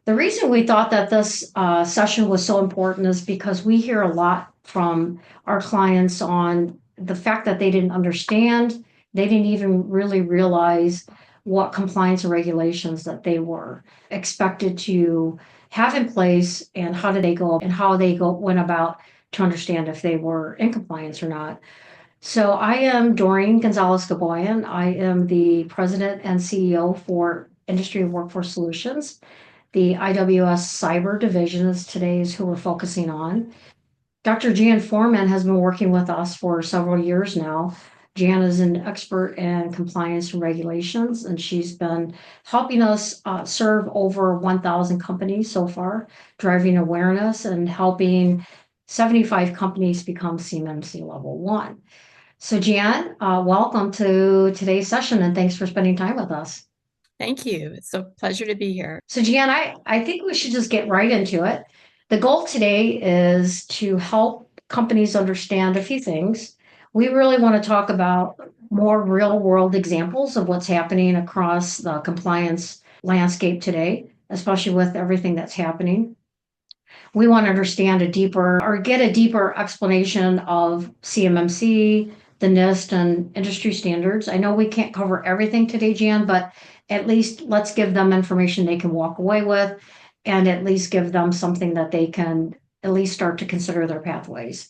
The reason we thought that this session was so important is because we hear a lot from our clients on the fact that they didn't understand, they didn't even really realize what compliance and regulations that they were expected to have in place and how did they go and how they went about to understand if they were in compliance or not. So I am Doreen Gonzalez Gaboyan. I am the president and CEO for Industry and Workforce Solutions. The IWS Cyber Division is today is who we're focusing on. Dr. Jan Forman has been working with us for several years now. Jan is an expert in compliance and regulations, and she's been helping us serve over 1,000 companies so far, driving awareness and helping 75 companies become CMMC Level 1. So Jan, welcome to today's session, and thanks for spending time with us. Thank you. It's a pleasure to be here. So Jan, I think we should just get right into it. The goal today is to help companies understand a few things. We really want to talk about more real world examples of what's happening across the compliance landscape today, especially with everything that's happening. We want to understand a deeper or get a deeper explanation of CMMC, the NIST, and industry standards. I know we can't cover everything today, Jan, but at least let's give them information they can walk away with and at least give them something that they can at least start to consider their pathways.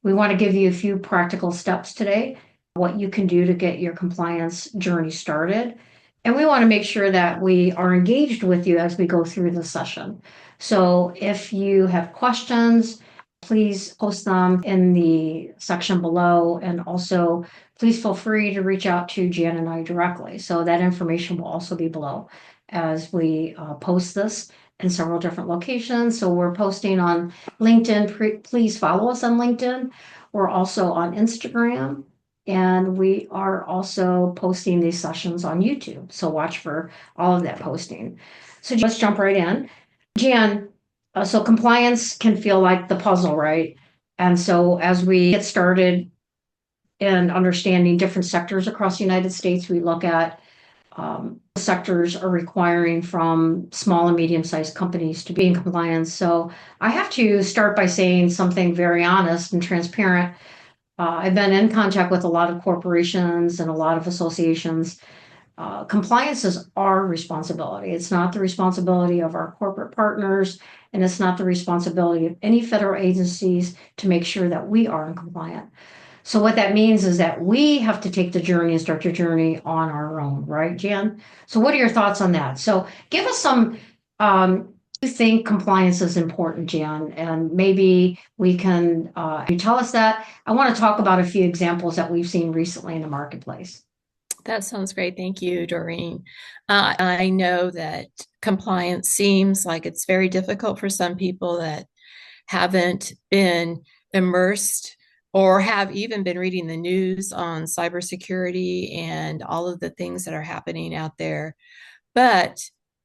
We want to give you a few practical steps today, what you can do to get your compliance journey started. And we want to make sure that we are engaged with you as we go through the session. So if you have questions, please post them in the section below. And also, please feel free to reach out to Jan and I directly. So that information will also be below as we post this in several different locations. So we're posting on LinkedIn. Please follow us on LinkedIn. We're also on Instagram. And we are also posting these sessions on YouTube. So watch for all of that posting. So let's jump right in. Jan, so compliance can feel like the puzzle, right? And so as we get started in understanding different sectors across the United States, we look at sectors are requiring from small and medium-sized companies to be in compliance. So I have to start by saying something very honest and transparent. I've been in contact with a lot of corporations and a lot of associations. Compliance is our responsibility. It's not the responsibility of our corporate partners, and it's not the responsibility of any federal agencies to make sure that we are in compliant. So what that means is that we have to take the journey and start your journey on our own, right, Jan? So what are your thoughts on that? So give us some, you think compliance is important, Jan, and maybe we can, you tell us that. I want to talk about a few examples that we've seen recently in the marketplace. That sounds great. Thank you, Doreen. I know that compliance seems like it's very difficult for some people that haven't been immersed or have even been reading the news on cybersecurity and all of the things that are happening out there. But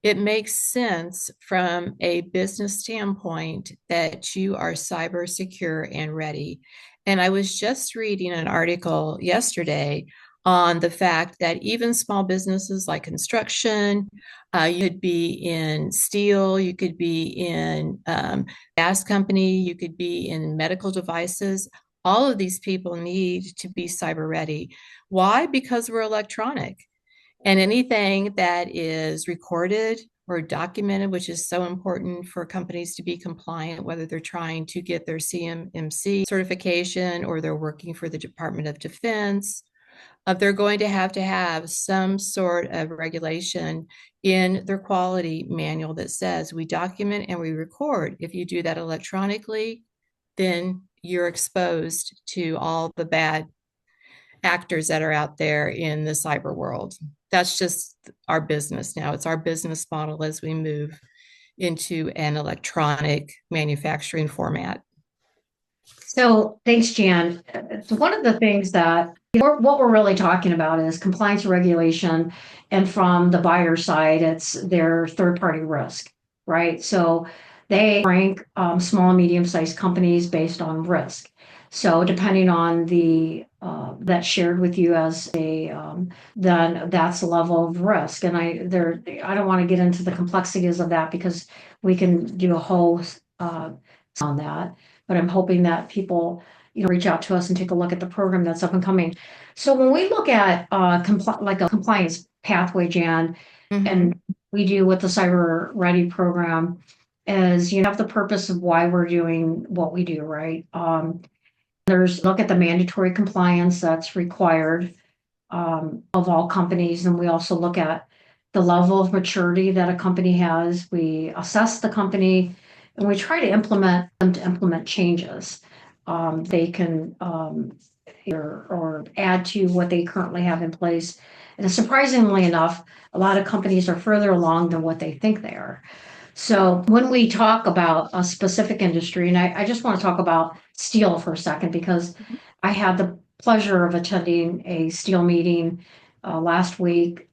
it makes sense from a business standpoint that you are cyber secure and ready. And I was just reading an article yesterday on the fact that even small businesses like construction, you could be in steel, you could be in gas company, you could be in medical devices. All of these people need to be cyber ready. Why? Because we're electronic. And anything that is recorded or documented, which is so important for companies to be compliant, whether they're trying to get their CMMC certification or they're working for the Department of Defense, they're going to have some sort of regulation in their quality manual that says we document and we record. If you do that electronically, then you're exposed to all the bad actors that are out there in the cyber world. That's just our business now. It's our business model as we move into an electronic manufacturing format. So thanks, Jan. So one of the things that what we're really talking about is compliance regulation, and from the buyer side, it's their third-party risk, right? So they rank small and medium-sized companies based on risk. So depending on the that's shared with you as then that's a level of risk. And I don't want to get into the complexities of that because we can do a whole on that. But I'm hoping that people, reach out to us and take a look at the program that's up and coming. So when we look at like a compliance pathway, Jan, and we do with the Cyber Ready program, is have the purpose of why we're doing what we do, right? There's look at the mandatory compliance that's required of all companies, and we also look at the level of maturity that a company has. We assess the company, and we try to implement changes. They can or add to what they currently have in place. And surprisingly enough, a lot of companies are further along than what they think they are. So when we talk about a specific industry, and I just want to talk about steel for a second because I had the pleasure of attending a steel meeting last week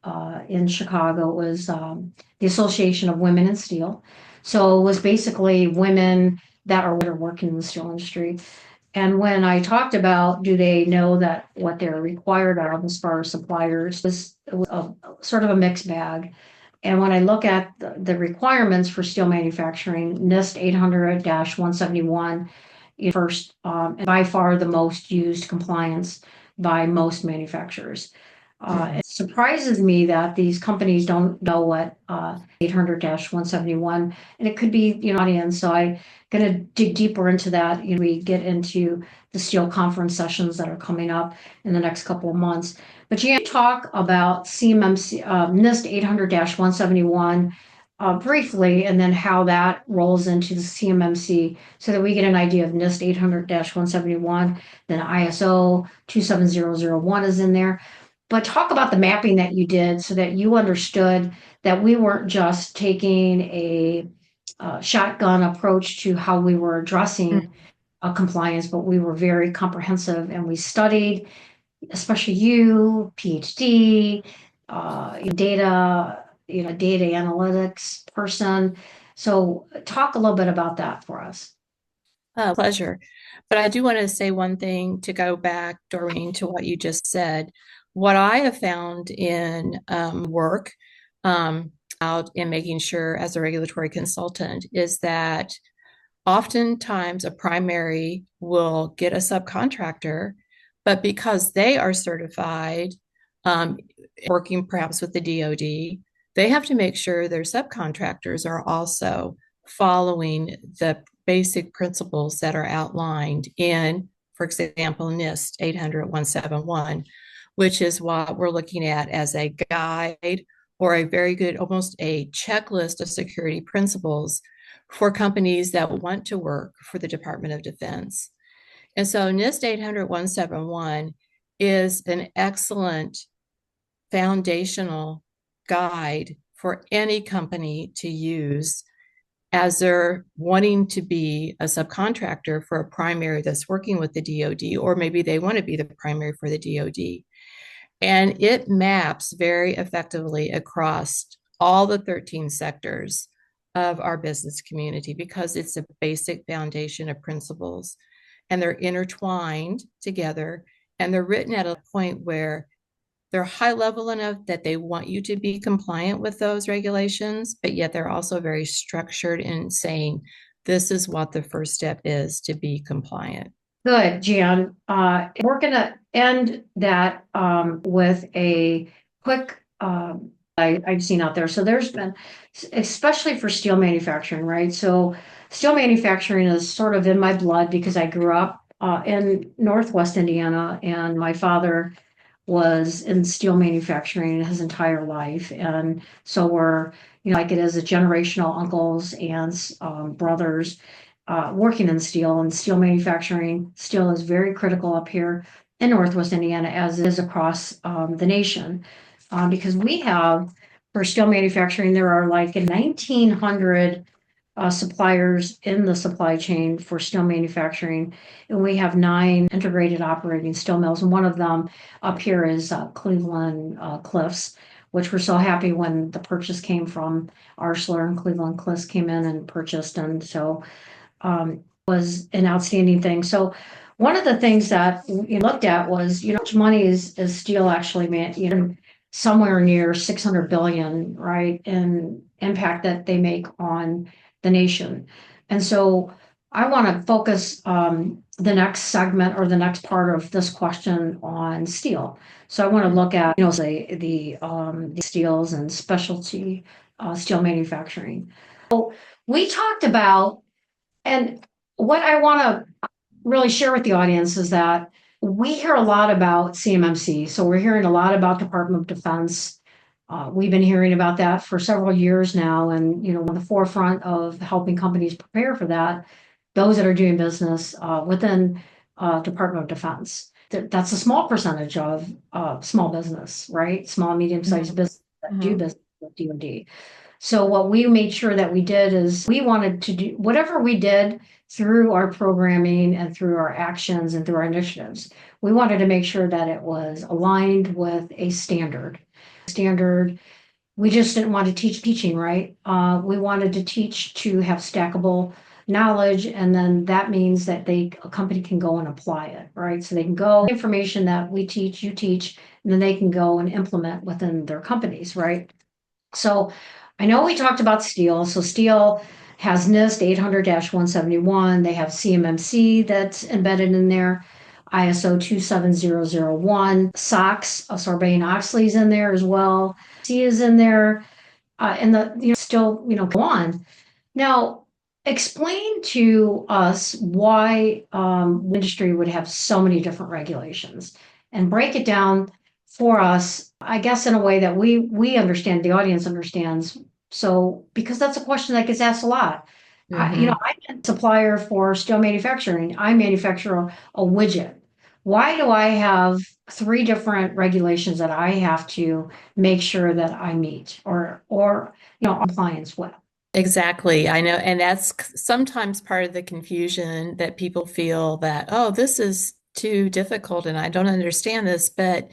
in Chicago. It was the Association of Women in Steel. So it was basically women that are working in the steel industry. And when I talked about, do they know that what they're required of as far as suppliers, it was sort of a mixed bag. And when I look at the requirements for steel manufacturing, NIST 800-171, first, by far the most used compliance by most manufacturers. It surprises me that these companies don't know what 800-171, and it could be, audience. So I'm going to dig deeper into that. We get into the steel conference sessions that are coming up in the next couple of months. But you talk about CMMC, NIST 800-171 briefly, and then how that rolls into the CMMC so that we get an idea of NIST 800-171, then ISO 27001 is in there. But talk about the mapping that you did so that you understood that we weren't just taking a shotgun approach to how we were addressing compliance, but we were very comprehensive and we studied, especially you, PhD, data, data analytics person. So talk a little bit about that for us. Pleasure. But I do want to say one thing to go back, Doreen, to what you just said. What I have found in work out in making sure as a regulatory consultant is that oftentimes a primary will get a subcontractor, but because they are certified, working perhaps with the DoD, they have to make sure their subcontractors are also following the basic principles that are outlined in, for example, NIST 800-171, which is what we're looking at as a guide or a very good, almost a checklist of security principles for companies that want to work for the Department of Defense. And so NIST 800-171 is an excellent foundational guide for any company to use as they're wanting to be a subcontractor for a primary that's working with the DoD, or maybe they want to be the primary for the DoD. And it maps very effectively across all the 13 sectors of our business community because it's a basic foundation of principles and they're intertwined together and they're written at a point where they're high level enough that they want you to be compliant with those regulations, but yet they're also very structured in saying this is what the first step is to be compliant. Good, Jan. We're going to end that with a quick I've seen out there. So there's been, especially for steel manufacturing, right? So steel manufacturing is sort of in my blood because I grew up in Northwest Indiana and my father was in steel manufacturing his entire life. And so we're, like it is a generational uncles, aunts, brothers working in steel and steel manufacturing. Steel is very critical up here in Northwest Indiana as it is across the nation. Because we have, for steel manufacturing, there are like 1,900 suppliers in the supply chain for steel manufacturing. And we have 9 integrated operating steel mills. And one of them up here is Cleveland Cliffs, which we're so happy when the purchase came from Arcelor and Cleveland Cliffs came in and purchased. And so was an outstanding thing. So One of the things that we looked at was, how much money is steel actually somewhere near 600 billion, right, in impact that they make on the nation. And so I want to focus the next segment or the next part of this question on steel. So I want to look at, say the steels and specialty steel manufacturing. So we talked about, and what I want to really share with the audience is that we hear a lot about CMMC. So we're hearing a lot about Department of Defense. We've been hearing about that for several years now, and on the forefront of helping companies prepare for that, those that are doing business within Department of Defense. That's a small percentage of small business, right? Small, medium-sized business that do business with DoD. So what we made sure that we did is we wanted to do whatever we did through our programming and through our actions and through our initiatives. We wanted to make sure that it was aligned with a standard. Standard, we just didn't want to teach teaching, right? We wanted to teach to have stackable knowledge, and then that means that a company can go and apply it, right? So they can go information that we teach, you teach, and then they can go and implement within their companies, right? So I know we talked about steel. So steel has NIST 800-171. They have CMMC that's embedded in there. ISO 27001, SOX, Sarbanes-Oxley's in there as well. C is in there, and still, go on. Now, explain to us why industry would have so many different regulations, and break it down for us, I guess, in a way that we understand, the audience understands. So, because that's a question that gets asked a lot. I'm a supplier for steel manufacturing. I manufacture a widget. Why do I have three different regulations that I have to make sure that I meet or compliance with? Exactly. I know. And that's sometimes part of the confusion, that people feel that, oh, this is too difficult and I don't understand this. But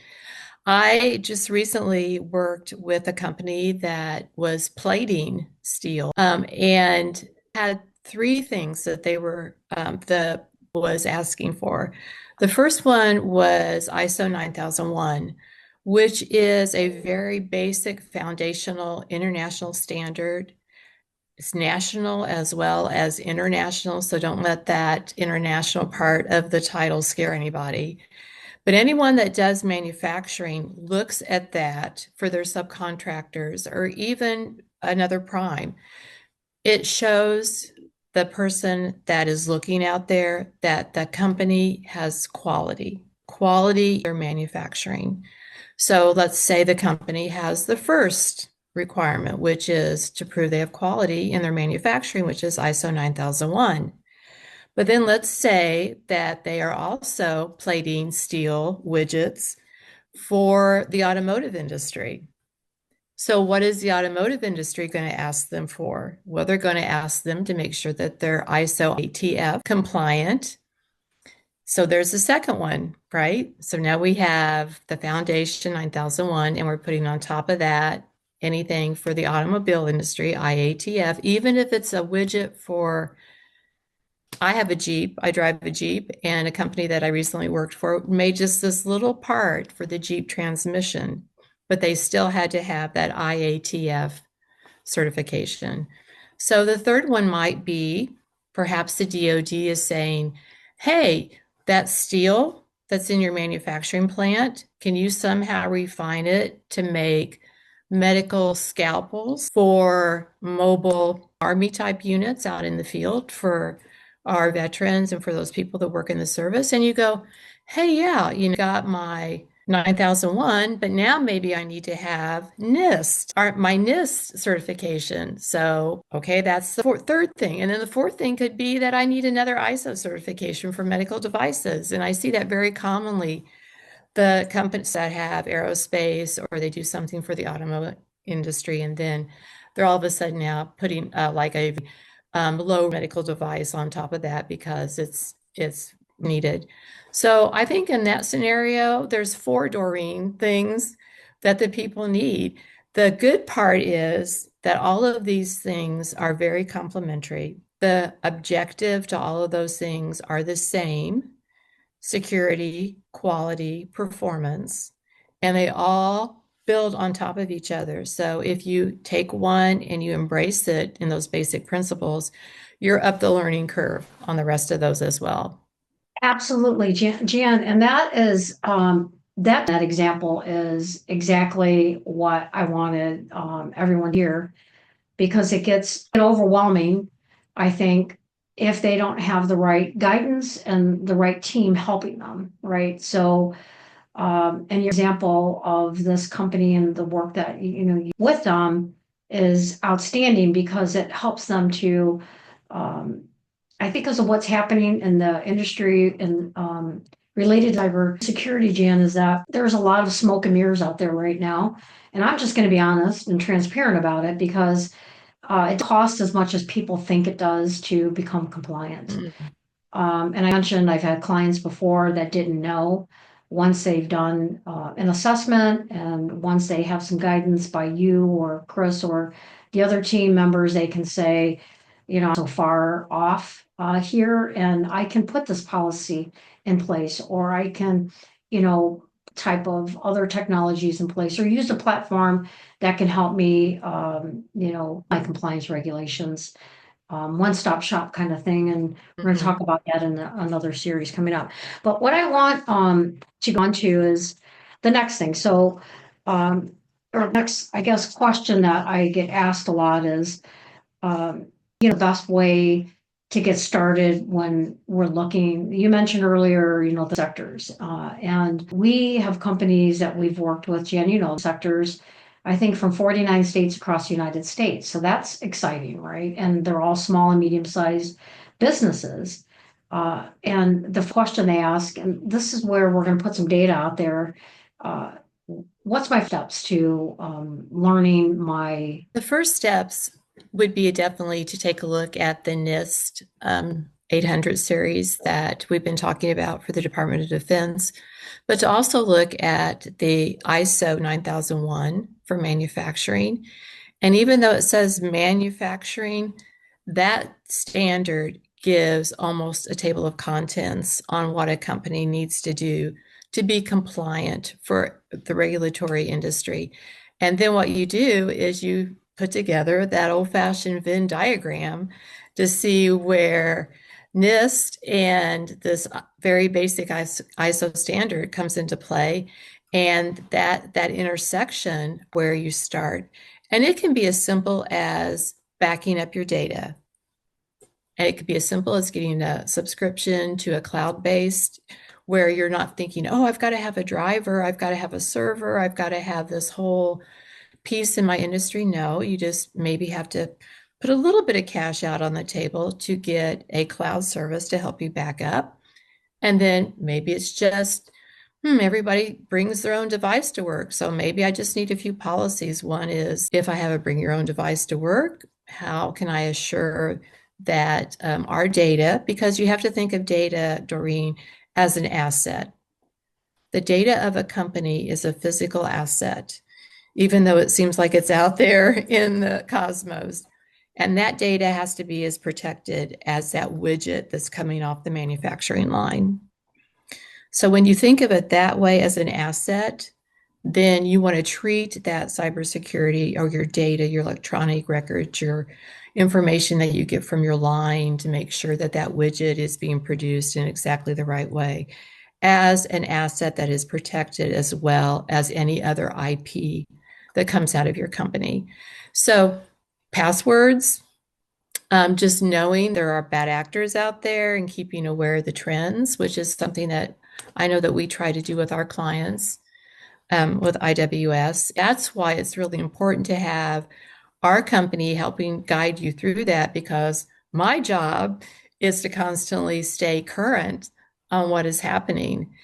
I just recently worked with a company that was plating steel, and had three things that they was asking for. The first one was ISO 9001, which is a very basic foundational international standard. It's national as well as international, so don't let that international part of the title scare anybody. But anyone that does manufacturing looks at that for their subcontractors or even another prime. It shows the person that is looking out there that the company has quality in manufacturing. So let's say the company has the first requirement, which is to prove they have quality in their manufacturing, which is ISO 9001. But then let's say that they are also plating steel widgets for the automotive industry. So what is the automotive industry going to ask them for? Well, they're going to ask them to make sure that they're ISO IATF compliant. So there's the second one, right? So now we have the foundation 9001, and we're putting on top of that anything for the automobile industry, IATF, even if it's a widget for, I have a Jeep, I drive a Jeep, and a company that I recently worked for made just this little part for the Jeep transmission, but they still had to have that IATF certification. So the third one might be perhaps the DoD is saying, hey, that steel that's in your manufacturing plant, can you somehow refine it to make medical scalpels for mobile army type units out in the field for our veterans and for those people that work in the service? And you go, hey, yeah, got my 9001, but now maybe I need to have NIST, or my NIST certification. So, okay, that's the third thing. And then the fourth thing could be that I need another ISO certification for medical devices. And I see that very commonly. The companies that have aerospace or they do something for the automotive industry, and then they're all of a sudden now putting like a low medical device on top of that because it's needed. So I think in that scenario, there's four Doreen things that the people need. The good part is that all of these things are very complementary. The objective to all of those things are the same. security, quality, performance, and they all build on top of each other. So if you take one and you embrace it in those basic principles, you're up the learning curve on the rest of those as well. Absolutely, Jan, and that is that example is exactly what I wanted everyone to hear because it gets overwhelming, I think, if they don't have the right guidance and the right team helping them, right? So, and your example of this company and the work that with them is outstanding because it helps them to um, I think because of what's happening in the industry and related to cybersecurity, Jan, is that there's a lot of smoke and mirrors out there right now. And I'm just going to be honest and transparent about it because it costs as much as people think it does to become compliant. Mm. And I mentioned I've had clients before that didn't know. Once they've done an assessment and once they have some guidance by you or Chris or the other team members, they can say, I'm so far off here and I can put this policy in place or I can, type of other technologies in place or use a platform that can help me, my compliance regulations one-stop shop kind of thing, and we're gonna talk about that in another series coming up. But what I want to go on to is the next thing. So, or next, I guess, question that I get asked a lot is, um, the best way to get started when we're looking. You mentioned earlier, the sectors, and we have companies that we've worked with, Jen, sectors, I think from 49 states across the United States. So that's exciting, right? And they're all small and medium-sized businesses. And the question they ask, and this is where we're going to put some data out there. Uh, what's my steps to learning my The first steps would be definitely to take a look at the NIST 800 series that we've been talking about for the Department of Defense, but to also look at the ISO 9001 for manufacturing. And even though it says manufacturing, that standard gives almost a table of contents on what a company needs to do to be compliant for the regulatory industry. And then what you do is you put together that old-fashioned Venn diagram to see where NIST and this very basic ISO standard comes into play, and that intersection where you start. And it can be as simple as backing up your data. And it could be as simple as getting a subscription to a cloud-based where you're not thinking, oh, I've got to have a driver, I've got to have a server, I've got to have this whole piece in my industry. No, you just maybe have to put a little bit of cash out on the table to get a cloud service to help you back up. And then maybe it's just, everybody brings their own device to work. So maybe I just need a few policies. One is if I have a bring your own device to work, how can I assure that our data, because you have to think of data, Doreen, as an asset. The data of a company is a physical asset, even though it seems like it's out there in the cosmos. And that data has to be as protected as that widget that's coming off the manufacturing line. So when you think of it that way as an asset, then you want to treat that cybersecurity or your data, your electronic records, your information that you get from your line to make sure that that widget is being produced in exactly the right way as an asset that is protected as well as any other IP that comes out of your company. So passwords, just knowing there are bad actors out there and keeping aware of the trends, which is something that I know that we try to do with our clients with IWS. That's why it's really important to have our company helping guide you through that, because my job is to constantly stay current on what is happening.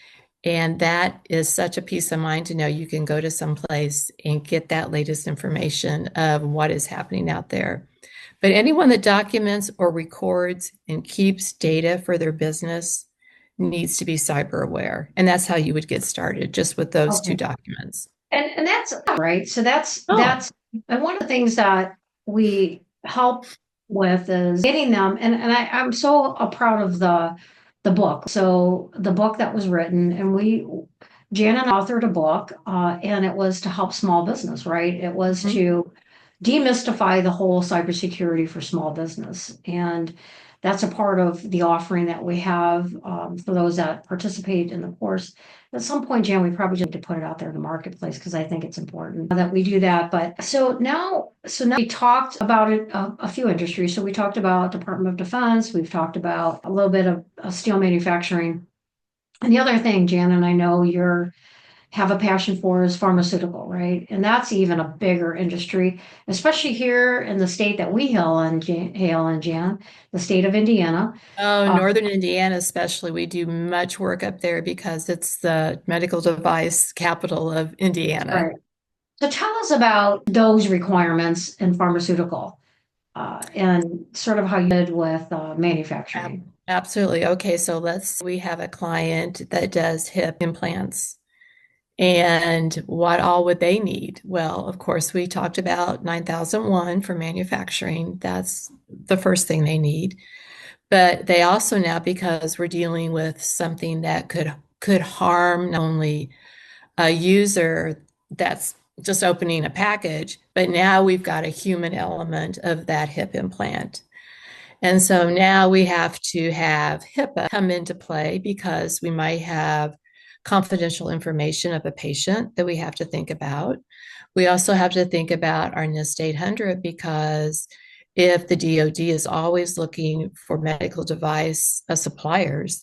And that is such a peace of mind to know you can go to some place and get that latest information of what is happening out there. But anyone that documents or records and keeps data for their business needs to be cyber aware. And that's how you would get started, just with those two documents. And that's right. So that's Oh, and one of the things that we help with is getting them. And I'm so proud of the the book. So the book that was written, and Jan and I authored a book, and it was to help small business, right? It was Mhm. to demystify the whole cybersecurity for small business. And that's a part of the offering that we have for those that participate in the course. At some point, Jan, we probably just need to put it out there in the marketplace because I think it's important that we do that. But so now we talked about it, a few industries. So we talked about Department of Defense. We've talked about a little bit of steel manufacturing. And the other thing, Jan, and I know you're have a passion for is pharmaceutical, right? And that's even a bigger industry, especially here in the state that we hail in, Jan, the state of Indiana. Oh, Uh, Northern Indiana, especially, we do much work up there because it's the medical device capital of Indiana. right. So tell us about those requirements in pharmaceutical and sort of how you did with manufacturing. Absolutely. Okay, so we have a client that does hip implants. And what all would they need? Well, of course, we talked about 9001 for manufacturing. That's the first thing they need. But they also now, because we're dealing with something that could harm not only a user that's just opening a package, but now we've got a human element of that hip implant. And so now we have to have HIPAA come into play because we might have confidential information of a patient that we have to think about. We also have to think about our NIST 800 because if the DoD is always looking for medical device suppliers,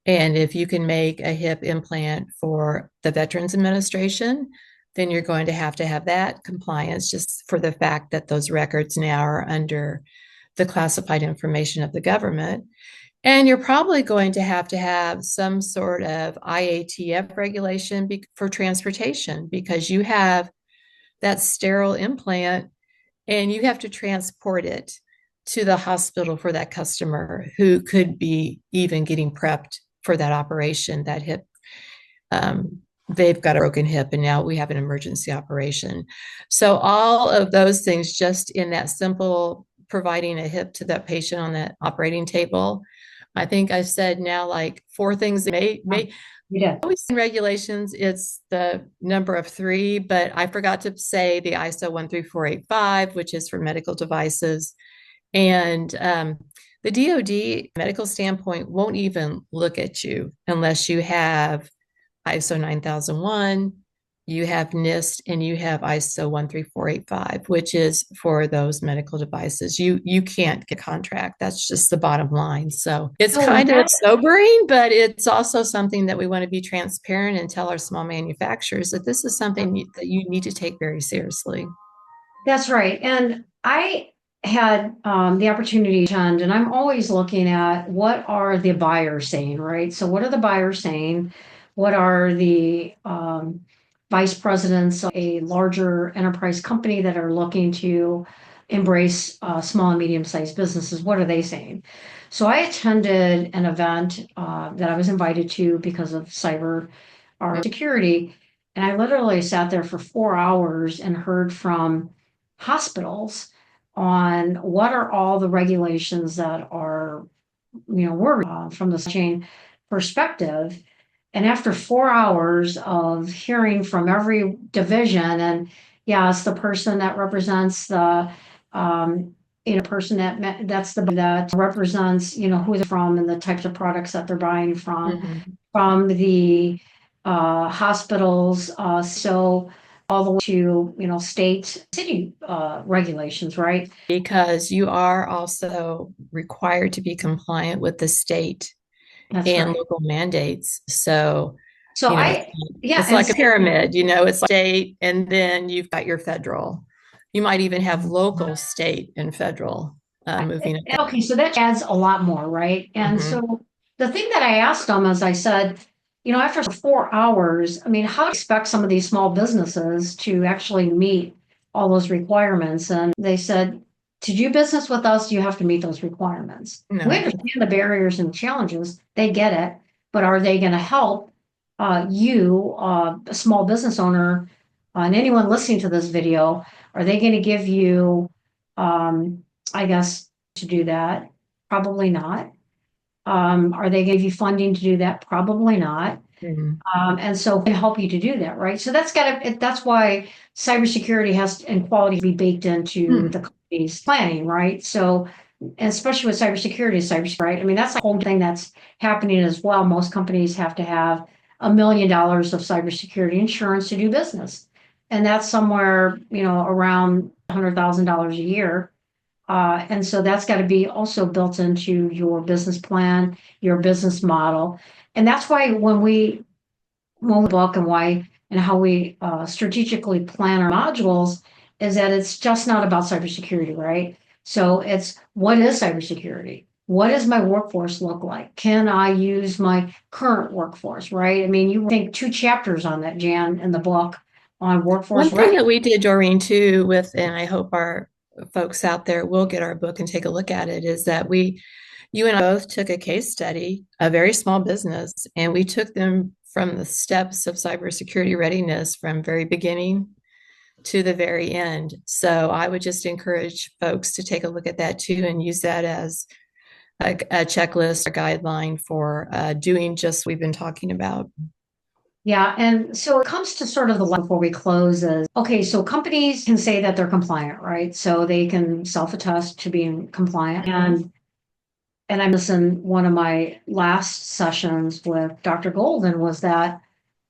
and if you can make a hip implant for the Veterans Administration, then you're going to have that compliance just for the fact that those records now are under the classified information of the government. And you're probably going to have some sort of IATF regulation for transportation because you have that sterile implant and you have to transport it to the hospital for that customer who could be even getting prepped for that operation, that hip. They've got a broken hip and now we have an emergency operation. So all of those things just in that simple providing a hip to that patient on that operating table. I think I've said now like four things that may You did. always in regulations, it's the number of three, but I forgot to say the ISO 13485, which is for medical devices. And the DoD medical standpoint won't even look at you unless you have ISO 9001, you have NIST, and you have ISO 13485, which is for those medical devices. You can't get a contract. That's just the bottom line. So it's So kind of sobering, but it's also something that we want to be transparent and tell our small manufacturers that this is something that you need to take very seriously. that's right. And I had the opportunity to attend, and I'm always looking at what are the buyers saying, right? So, what are the buyers saying? What are the vice presidents of a larger enterprise company that are looking to embrace small and medium-sized businesses? What are they saying? So, I attended an event that I was invited to because of cyber or security, and I literally sat there for 4 hours and heard from hospitals on what are all the regulations that are, we're from the chain perspective. And after 4 hours of hearing from every division, and yes, the person that represents the, person that represents, who they're from and the types of products that they're buying Mhm. from the hospitals, so all the way to, state, city regulations, right? Because you are also required to be compliant with the state That's and right. local mandates. So, So yeah, it's and like a pyramid, it's like state and then you've got your federal. You might even have local, state, and federal moving up. okay, so that adds a lot more, right? And Mhm. so the thing that I asked them is I said, after 4 hours, I mean, how do you expect some of these small businesses to actually meet all those requirements? And they said, to do business with us, you have to meet those requirements. We No, understand the barriers and challenges, they get it, but are they going to help you, a small business owner, and anyone listening to this video, are they going to give you, I guess, to do that? Probably not. Are they going to give you funding to do that? Probably not. Mhm. And so they help you to do that, right? So that's why cybersecurity and quality be baked into Hmm. the company's planning, right? So, and especially with cybersecurity, right? I mean, that's a whole thing that's happening as well. Most companies have to have $1 million of cybersecurity insurance to do business. And that's somewhere, around $100,000 a year. And so that's got to be also built into your business plan, your business model. And that's why when we book and why and how we strategically plan our modules is that it's just not about cybersecurity, right? So it's what is cybersecurity? What does my workforce look like? Can I use my current workforce, right? I mean, you think 2 chapters on that, Jan, in the book on workforce One thing ready. that we did, Doreen, too, and I hope our folks out there will get our book and take a look at it, is that you and I both took a case study, a very small business, and we took them from the steps of cybersecurity readiness from very beginning to the very end. So I would just encourage folks to take a look at that too and use that as a checklist, a guideline for doing just what we've been talking about. Yeah, and so it comes to sort of the line before we close is, okay, so companies can say that they're compliant, right? So they can self-attest to being compliant. And I listened one of my last sessions with Dr. Golden was that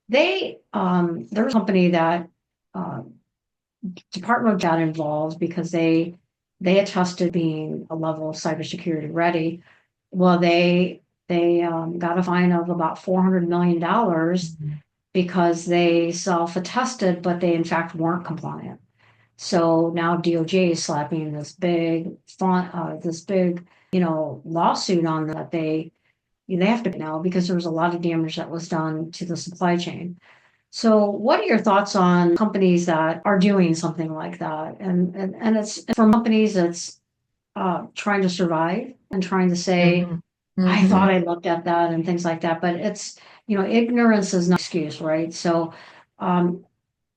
there was a company that uh, Department of Data involved because they attested being a level of cybersecurity ready. Well, they got a fine of about $400 million because they self-attested, but they in fact weren't compliant. So now DOJ is slapping this big, lawsuit on that they have to now because there was a lot of damage that was done to the supply chain. So what are your thoughts on companies that are doing something like that? And it's for companies that's trying to survive and trying to say, Mhm. I thought Mhm. I looked at that and things like that, but it's, ignorance is no excuse, right? So um,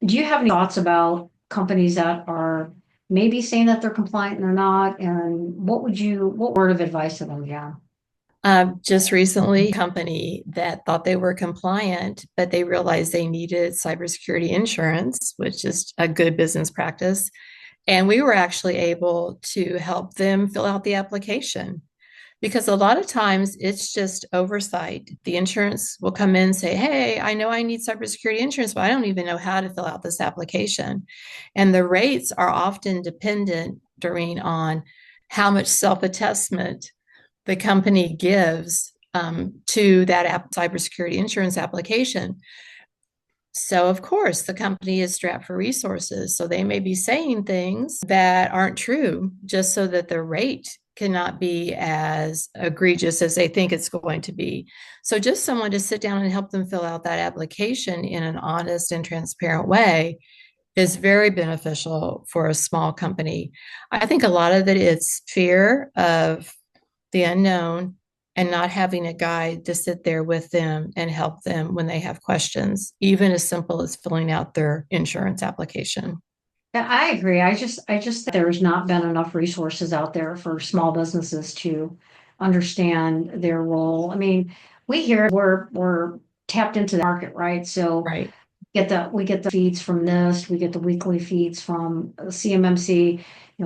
do you have any thoughts about companies that are maybe saying that they're compliant and they're not? And what word of advice to them, John? Just recently, a company that thought they were compliant, but they realized they needed cybersecurity insurance, which is a good business practice. And we were actually able to help them fill out the application because a lot of times it's just oversight. The insurance will come in and say, "Hey, I know I need cybersecurity insurance, but I don't even know how to fill out this application." And the rates are often dependent, Doreen, on how much self-attestment the company gives to that cybersecurity insurance application. So, of course, the company is strapped for resources. So they may be saying things that aren't true just so that the rate cannot be as egregious as they think it's going to be. So, just someone to sit down and help them fill out that application in an honest and transparent way is very beneficial for a small company. I think a lot of it is fear of the unknown and not having a guide to sit there with them and help them when they have questions, even as simple as filling out their insurance application. Yeah, I agree. I just think there's not been enough resources out there for small businesses to understand their role. I mean, we hear we're tapped into the market, right? So Right. we get the feeds from NIST, we get the weekly feeds from CMMC.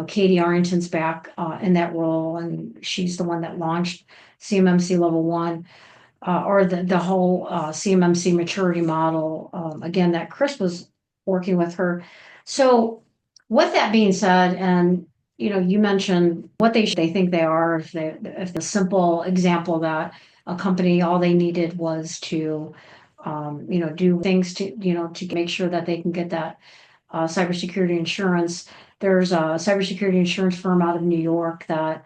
Katie Arrington's back in that role, and she's the one that launched CMMC Level 1, or the whole CMMC maturity model. Again, that Chris was working with her. So, with that being said, and you mentioned what they think they are. If the simple example that a company all they needed was to do things to make sure that they can get that cybersecurity insurance. There's a cybersecurity insurance firm out of New York that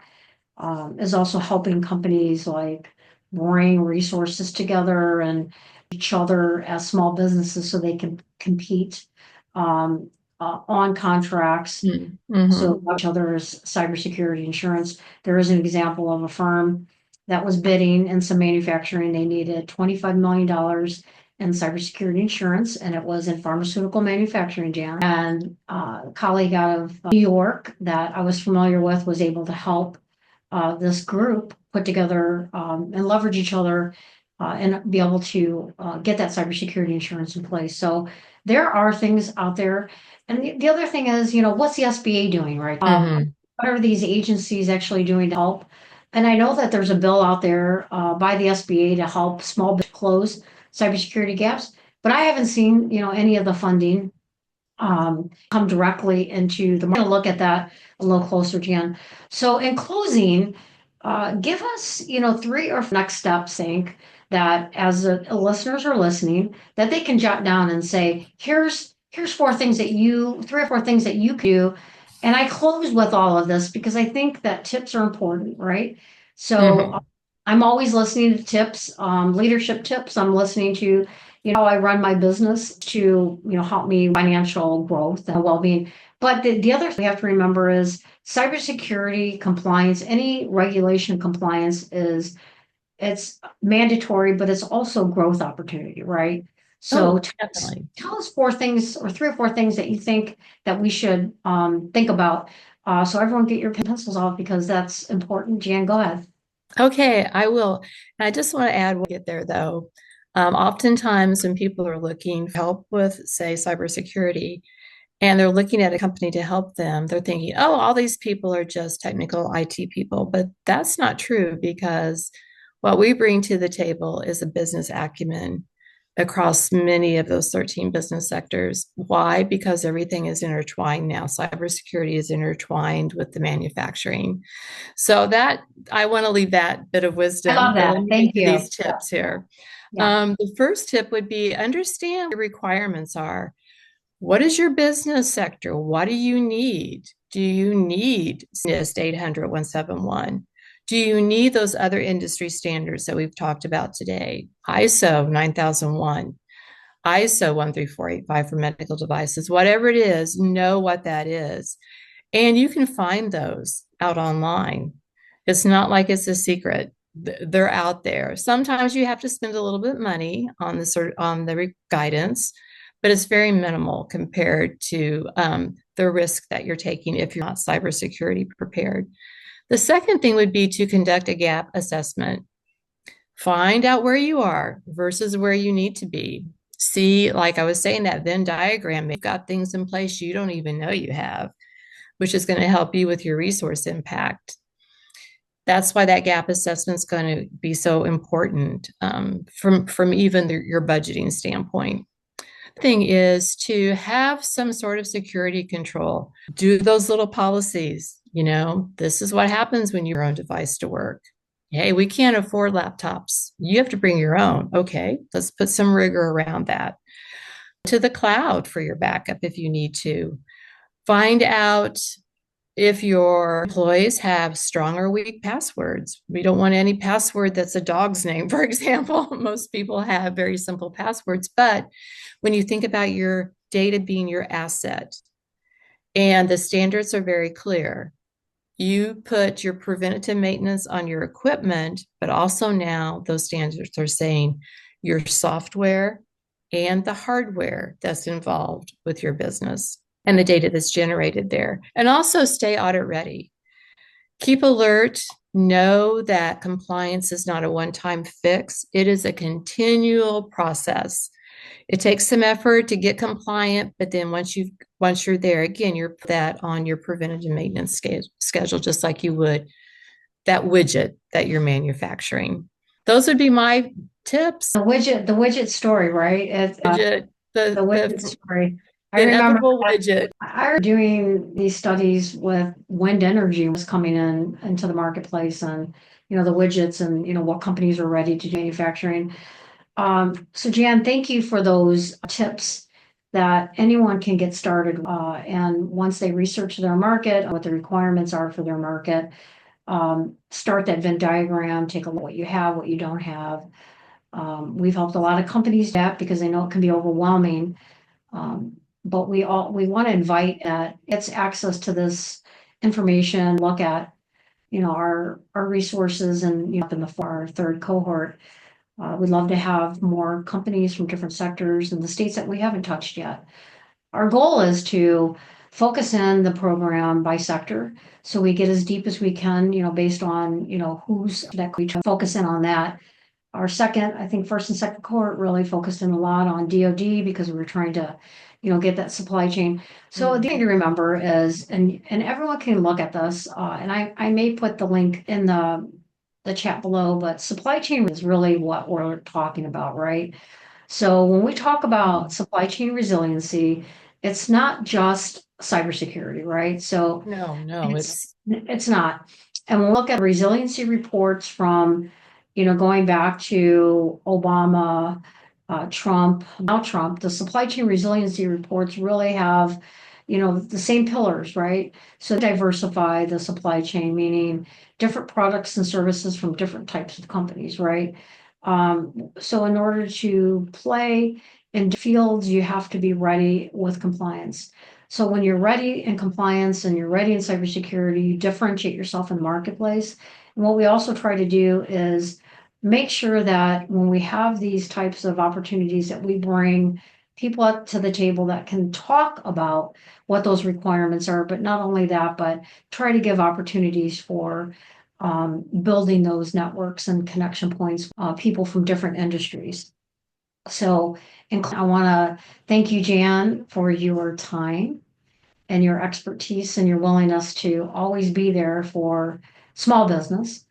is also helping companies like bring resources together and each other as small businesses so they can compete um, on contracts. Mm-hmm. So each other's cybersecurity insurance. There is an example of a firm that was bidding in some manufacturing. They needed $25 million in cybersecurity insurance, and it was in pharmaceutical manufacturing, Jan. And a colleague out of New York that I was familiar with was able to help this group put together and leverage each other and be able to get that cybersecurity insurance in place. So there are things out there. And the other thing is, what's the SBA doing, right? What are these agencies actually doing to help? And I know that there's a bill out there by the SBA to help small business close cybersecurity gaps, but I haven't seen, any of the funding come directly into the. I'm going to look at that a little closer, Jan. So in closing, give us, three or next steps, think that as the listeners are listening, that they can jot down and say, here's three or four things that you can do. And I close with all of this because I think that tips are important, right? So I'm always listening to tips, leadership tips. I'm listening to how I run my business to, help me financial growth and well-being. But the other thing we have to remember is cybersecurity compliance, any regulation compliance it's mandatory, but it's also growth opportunity, right? So tell us four things or three or four things that you think that we should think about. So everyone get your pencils off because that's important. Jan, go ahead. Okay, I will. I just want to add, we'll get there though. Oftentimes when people are looking for help with, say, cybersecurity, and they're looking at a company to help them, they're thinking, oh, all these people are just technical IT people. But that's not true because what we bring to the table is a business acumen across many of those 13 business sectors. Why? Because everything is intertwined now. Cybersecurity is intertwined with the manufacturing. So that I want to leave that bit of wisdom. I love that. Thank you. These tips here. The first tip would be understand what your requirements are. What is your business sector? What do you need? Do you need NIST 800-171? Do you need those other industry standards that we've talked about today? ISO 9001, ISO 13485 for medical devices, whatever it is, know what that is. And you can find those out online. It's not like it's a secret. They're out there. Sometimes you have to spend a little bit of money on the guidance, but it's very minimal compared to the risk that you're taking if you're not cybersecurity prepared. The second thing would be to conduct a gap assessment. Find out where you are versus where you need to be. See, like I was saying, that Venn diagram, you've got things in place you don't even know you have, which is going to help you with your resource impact. That's why that gap assessment is going to be so important from even your budgeting standpoint. Thing is to have some sort of security control. Do those little policies. This is what happens when you bring your own device to work. Hey, we can't afford laptops. You have to bring your own. Okay, let's put some rigor around that. To the cloud for your backup if you need to. Find out if your employees have strong or weak passwords. We don't want any password that's a dog's name, for example. Most people have very simple passwords, but when you think about your data being your asset and the standards are very clear, you put your preventative maintenance on your equipment, but also now those standards are saying your software and the hardware that's involved with your business and the data that's generated there. And also stay audit ready. Keep alert. Know that compliance is not a one-time fix. It is a continual process. It takes some effort to get compliant, but then once you're there, again, you're put that on your preventative maintenance schedule, just like you would that widget that you're manufacturing. Those would be my tips. The widget story, right? The widget story. I remember widget. I remember doing these studies with wind energy was coming into the marketplace, and the widgets, and what companies are ready to do manufacturing. So Jan, thank you for those tips that anyone can get started. And once they research their market, what the requirements are for their market, start that Venn diagram, take a look at what you have, what you don't have. We've helped a lot of companies do that because they know it can be overwhelming. But we want to invite it's access to this information, look at, our resources and, up in our third cohort. We'd love to have more companies from different sectors in the states that we haven't touched yet. Our goal is to focus in the program by sector. So we get as deep as we can, based on, who's that we focus in on that. Our second, I think first and second cohort really focused in a lot on DoD because we were trying to, get that supply chain. So the thing to remember is, and everyone can look at this, and I may put the link in the chat below, but supply chain is really what we're talking about, right? So when we talk about supply chain resiliency, it's not just cybersecurity, right? So No, it's not. And when we look at resiliency reports from, going back to Obama, Trump, now Trump, the supply chain resiliency reports really have, the same pillars, right? So diversify the supply chain, meaning different products and services from different types of companies, right? So in order to play in fields, you have to be ready with compliance. So when you're ready in compliance and you're ready in cybersecurity, you differentiate yourself in the marketplace. And what we also try to do is make sure that when we have these types of opportunities that we bring people up to the table that can talk about what those requirements are, but not only that, but try to give opportunities for building those networks and connection points, people from different industries. So, I want to thank you, Jan, for your time and your expertise and your willingness to always be there for small business.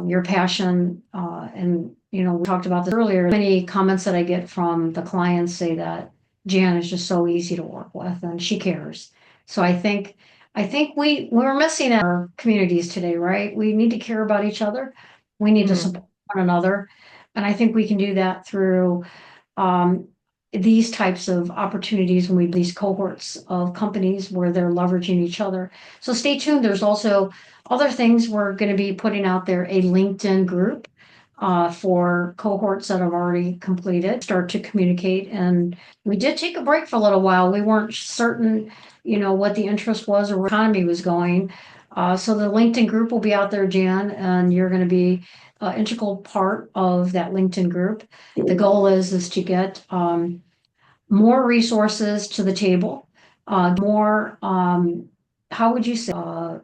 Your passion, and we talked about this earlier. Many comments that I get from the clients say that Jan is just so easy to work with, and she cares. So I think we're missing in our communities today, right? We need to care about each other. We need to support one another, and I think we can do that through um, these types of opportunities when we these cohorts of companies where they're leveraging each other. So stay tuned. There's also other things we're going to be putting out there, a LinkedIn group for cohorts that have already completed, start to communicate. And we did take a break for a little while. We weren't certain, what the interest was or where the economy was going. So the LinkedIn group will be out there, Jan, and you're going to be an integral part of that LinkedIn group. The goal is to get more resources to the table, more, how would you say,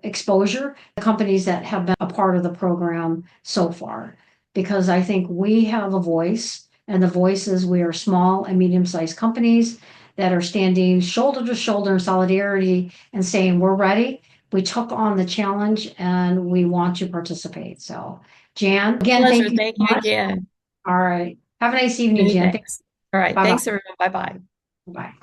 exposure to companies that have been a part of the program so far. Because I think we have a voice, and the voice is we are small and medium-sized companies that are standing shoulder to shoulder in solidarity and saying, we're ready. We took on the challenge and we want to participate. So, Jan, again, pleasure. thank you Thank so you much. again. All right. Have a nice evening, Many Jan. thanks. All right. Bye-bye. Thanks, everyone. Bye-bye. Bye.